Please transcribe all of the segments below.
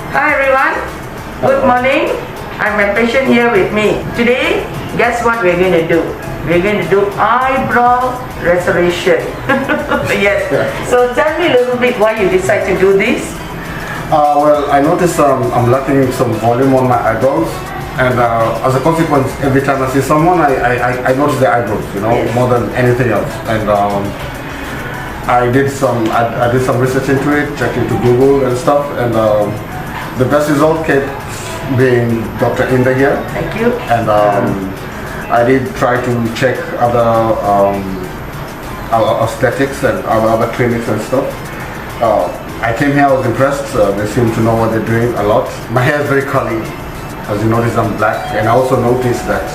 Hi everyone, good morning. I have my patient here with me. Today, guess what we're going to do? We're going to do eyebrow restoration. Yes. So tell me a little bit why you decide to do this. Well, I noticed I'm lacking some volume on my eyebrows, and as a consequence, every time I see someone, I notice the eyebrows, Yes. more than anything else. And I did some research into it, checked into Google and stuff, and the best result kept being Dr. Inder here. Thank you. And I did try to check other aesthetics and other clinics and stuff. I came here, I was impressed. They seem to know what they're doing a lot. My hair is very curly. As you notice, I'm black. And I also noticed that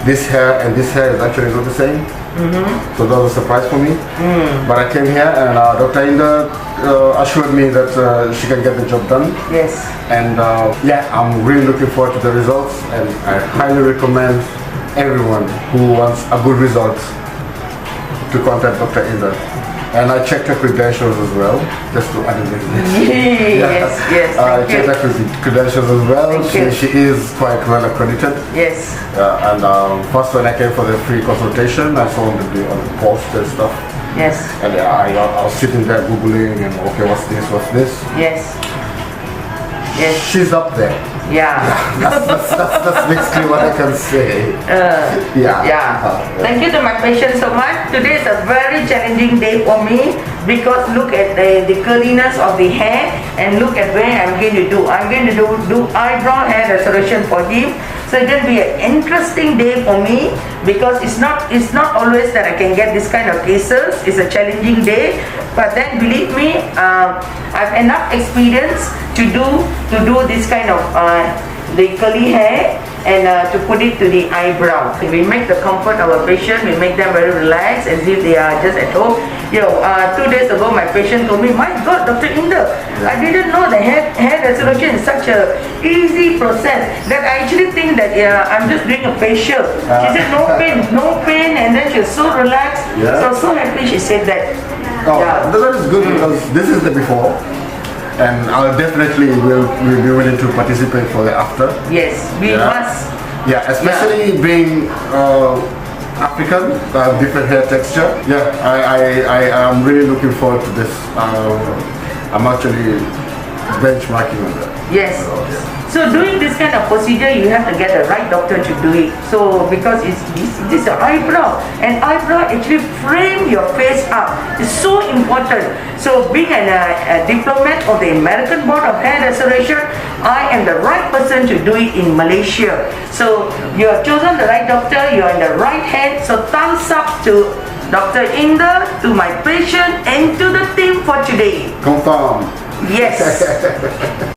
this hair and this hair is actually not the same. So that was a surprise for me. But I came here and Dr. Inder assured me that she can get the job done. Yes. And yeah, I'm really looking forward to the results, and I highly recommend everyone who wants a good result to contact Dr. Inder. And I checked her credentials as well, just to add a little bit. Yes. I checked her credentials as well. Thank you. She is quite well accredited. Yes. And first when I came for the free consultation, I saw on the post and stuff. Yes. And I was sitting there googling and okay, what's this? Yes. Yes. She's up there. Yeah. That's basically what I can say. Thank you to my patient so much. Today is a very challenging day for me because look at the curliness of the hair and look at where I'm going to do. I'm going to do eyebrow hair restoration for him. So it's going to be an interesting day for me because it's not always that I can get this kind of cases. It's a challenging day, but then believe me, I've enough experience to do this kind of the curly hair and to put it to the eyebrow. We make the comfort of our patient, we make them very relaxed as if they are just at home. 2 days ago my patient told me, my God, Dr. Inder, I didn't know the hair restoration is such a easy process that I actually think that I'm just doing a facial. She said no pain, and then she was so relaxed. So happy she said that. That is good because this is the before. And I'll definitely will be willing to participate for the after. Yes, we must. Yeah, especially being African, different hair texture. Yeah, I am really looking forward to this. I'm actually benchmarking on that. Yes. So doing this kind of procedure, you have to get the right doctor to do it. So because this is an eyebrow, and eyebrow actually frame your face up. It's so important. So being a diplomat of the American Board of Hair Restoration, I am the right person to do it in Malaysia. So you have chosen the right doctor, you are in the right hand. So thumbs up to Dr. Inder, to my patient, and to the team for today. Confirm. Yes.